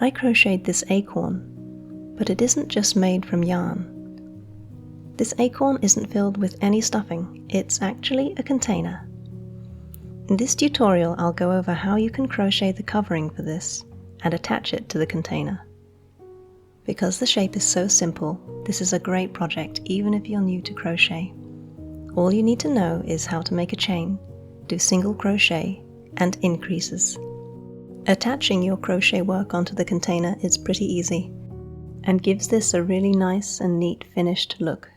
I crocheted this acorn, but it isn't just made from yarn. This acorn isn't filled with any stuffing, it's actually a container. In this tutorial I'll go over how you can crochet the covering for this and attach it to the container. Because the shape is so simple, this is a great project even if you're new to crochet. All you need to know is how to make a chain, do single crochet, and increases. Attaching your crochet work onto the container is pretty easy, and gives this a really nice and neat finished look.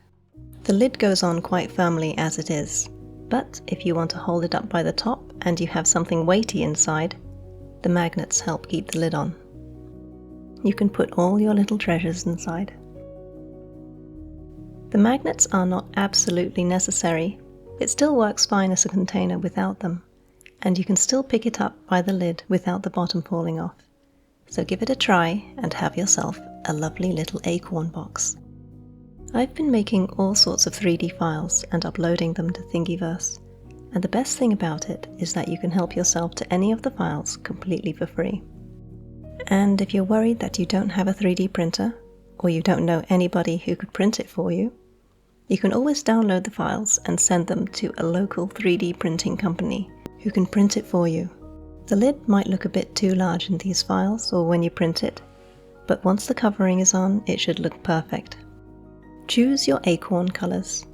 The lid goes on quite firmly as it is, but if you want to hold it up by the top and you have something weighty inside, the magnets help keep the lid on. You can put all your little treasures inside. The magnets are not absolutely necessary. It still works fine as a container without them, and you can still pick it up by the lid without the bottom falling off. So give it a try and have yourself a lovely little acorn box. I've been making all sorts of 3D files and uploading them to Thingiverse, and the best thing about it is that you can help yourself to any of the files completely for free. And if you're worried that you don't have a 3D printer, or you don't know anybody who could print it for you, you can always download the files and send them to a local 3D printing company who can print it for you. The lid might look a bit too large in these files or when you print it, but once the covering is on, it should look perfect. Choose your acorn colors.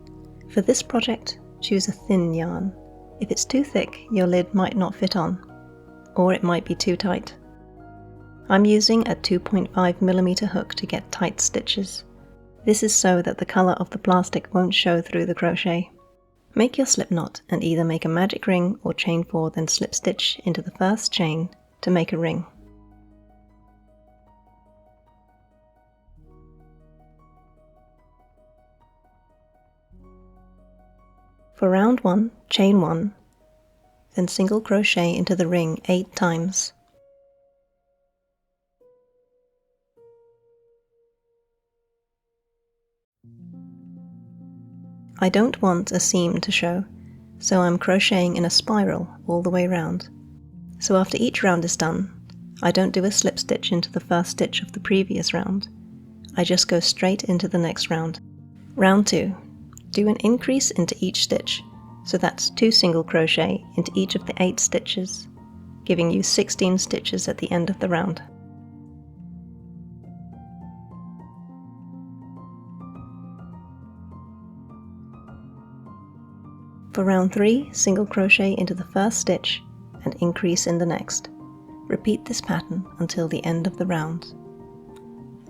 For this project, choose a thin yarn. If it's too thick, your lid might not fit on, or it might be too tight. I'm using a 2.5mm hook to get tight stitches. This is so that the color of the plastic won't show through the crochet. Make your slip knot and either make a magic ring or chain 4, then slip stitch into the first chain to make a ring. For round 1, chain 1, then single crochet into the ring 8 times. I don't want a seam to show, so I'm crocheting in a spiral all the way round. So after each round is done, I don't do a slip stitch into the first stitch of the previous round. I just go straight into the next round. Round 2. Do an increase into each stitch, so that's 2 single crochet into each of the 8 stitches, giving you 16 stitches at the end of the round. For round 3, single crochet into the first stitch and increase in the next. Repeat this pattern until the end of the round.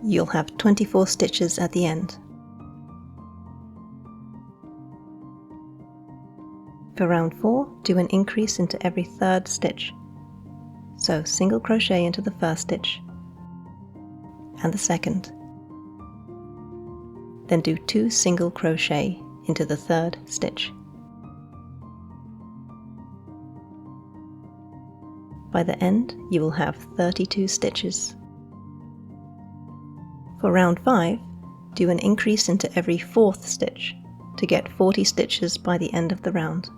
You'll have 24 stitches at the end. For round 4, do an increase into every 3rd stitch. So single crochet into the first stitch and the second. Then do 2 single crochet into the 3rd stitch. By the end, you will have 32 stitches. For round 5, do an increase into every 4th stitch to get 40 stitches by the end of the round.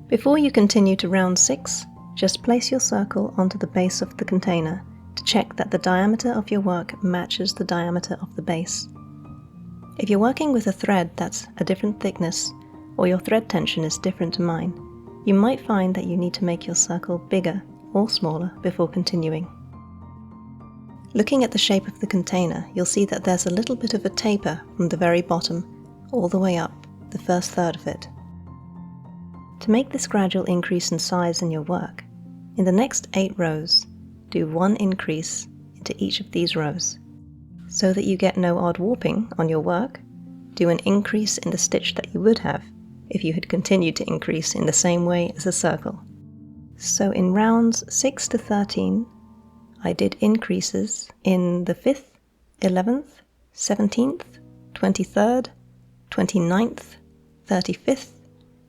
Before you continue to round 6, just place your circle onto the base of the container to check that the diameter of your work matches the diameter of the base. If you're working with a thread that's a different thickness, or your thread tension is different to mine, you might find that you need to make your circle bigger or smaller before continuing. Looking at the shape of the container, you'll see that there's a little bit of a taper from the very bottom all the way up, the first third of it. To make this gradual increase in size in your work, in the next 8 rows, do 1 increase into each of these rows. So that you get no odd warping on your work, do an increase in the stitch that you would have if you had continued to increase in the same way as a circle. So in rounds 6 to 13, I did increases in the 5th, 11th, 17th, 23rd, 29th, 35th,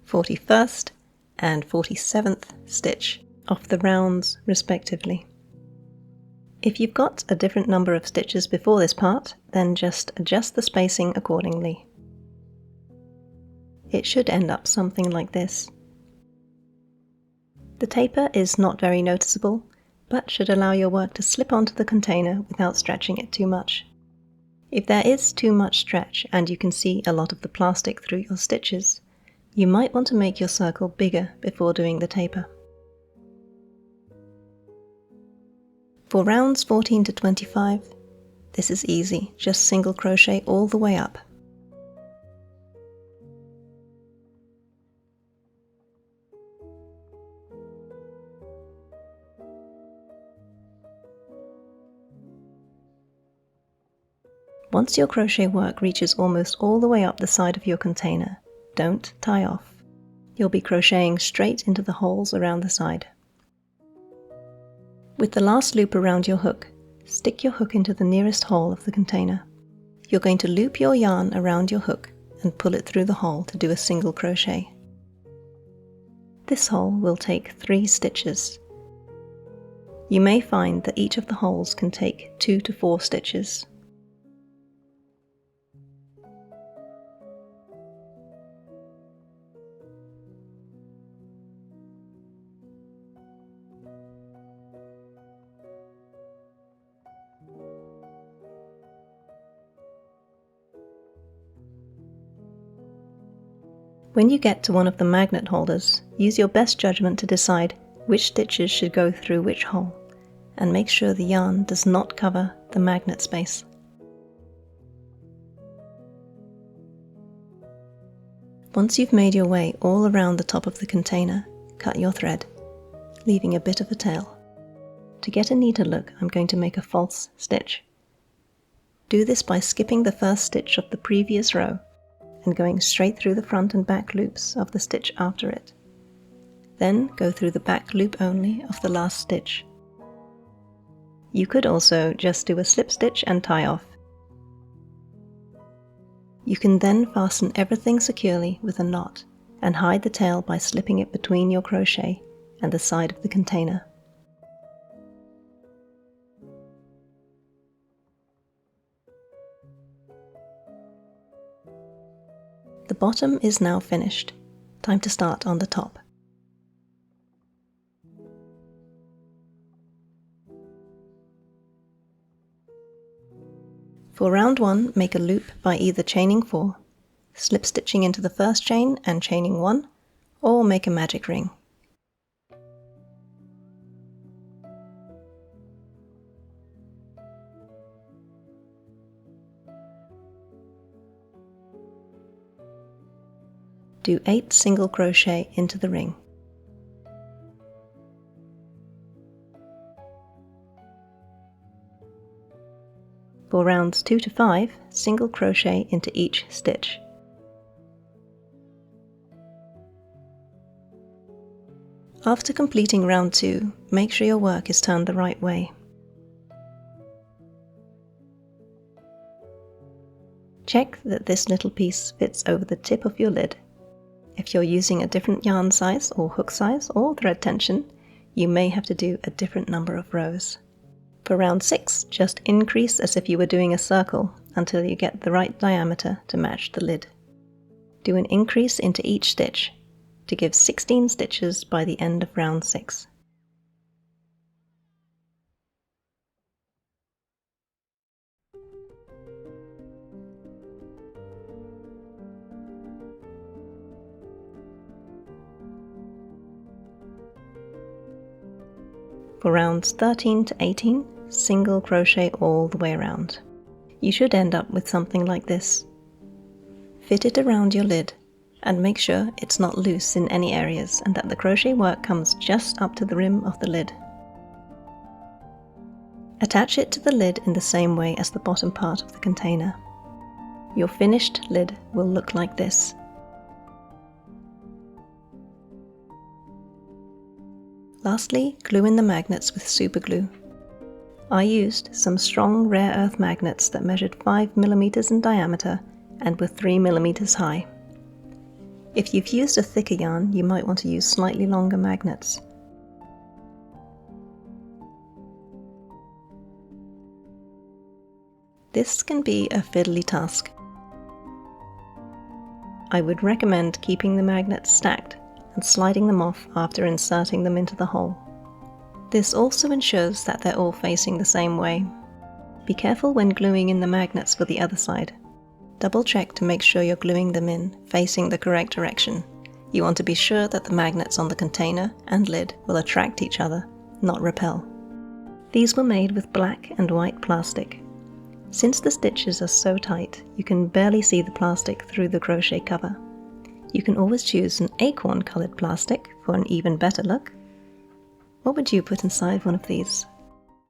41st, and 47th stitch of the rounds respectively. If you've got a different number of stitches before this part, then just adjust the spacing accordingly. It should end up something like this. The taper is not very noticeable, but should allow your work to slip onto the container without stretching it too much. If there is too much stretch and you can see a lot of the plastic through your stitches, you might want to make your circle bigger before doing the taper. For rounds 14 to 25, this is easy, just single crochet all the way up. Once your crochet work reaches almost all the way up the side of your container, don't tie off. You'll be crocheting straight into the holes around the side. With the last loop around your hook, stick your hook into the nearest hole of the container. You're going to loop your yarn around your hook and pull it through the hole to do a single crochet. This hole will take 3 stitches. You may find that each of the holes can take 2 to 4 stitches. When you get to one of the magnet holders, use your best judgment to decide which stitches should go through which hole, and make sure the yarn does not cover the magnet space. Once you've made your way all around the top of the container, cut your thread, leaving a bit of a tail. To get a neater look, I'm going to make a false stitch. Do this by skipping the first stitch of the previous row and going straight through the front and back loops of the stitch after it. Then go through the back loop only of the last stitch. You could also just do a slip stitch and tie off. You can then fasten everything securely with a knot and hide the tail by slipping it between your crochet and the side of the container. The bottom is now finished. Time to start on the top. For round 1, make a loop by either chaining 4, slip stitching into the first chain and chaining 1, or make a magic ring. Do 8 single crochet into the ring. For rounds 2 to 5, single crochet into each stitch. After completing round 2, make sure your work is turned the right way. Check that this little piece fits over the tip of your lid. If you're using a different yarn size or hook size or thread tension, you may have to do a different number of rows. For round 6, just increase as if you were doing a circle until you get the right diameter to match the lid. Do an increase into each stitch to give 16 stitches by the end of round 6. For rounds 13 to 18, single crochet all the way around. You should end up with something like this. Fit it around your lid and make sure it's not loose in any areas and that the crochet work comes just up to the rim of the lid. Attach it to the lid in the same way as the bottom part of the container. Your finished lid will look like this. Lastly, glue in the magnets with super glue. I used some strong rare earth magnets that measured 5 mm in diameter and were 3 mm high. If you've used a thicker yarn, you might want to use slightly longer magnets. This can be a fiddly task. I would recommend keeping the magnets stacked and sliding them off after inserting them into the hole. This also ensures that they're all facing the same way. Be careful when gluing in the magnets for the other side. Double check to make sure you're gluing them in facing the correct direction. You want to be sure that the magnets on the container and lid will attract each other, not repel. These were made with black and white plastic. Since the stitches are so tight, you can barely see the plastic through the crochet cover. You can always choose an acorn colored plastic for an even better look. What would you put inside one of these?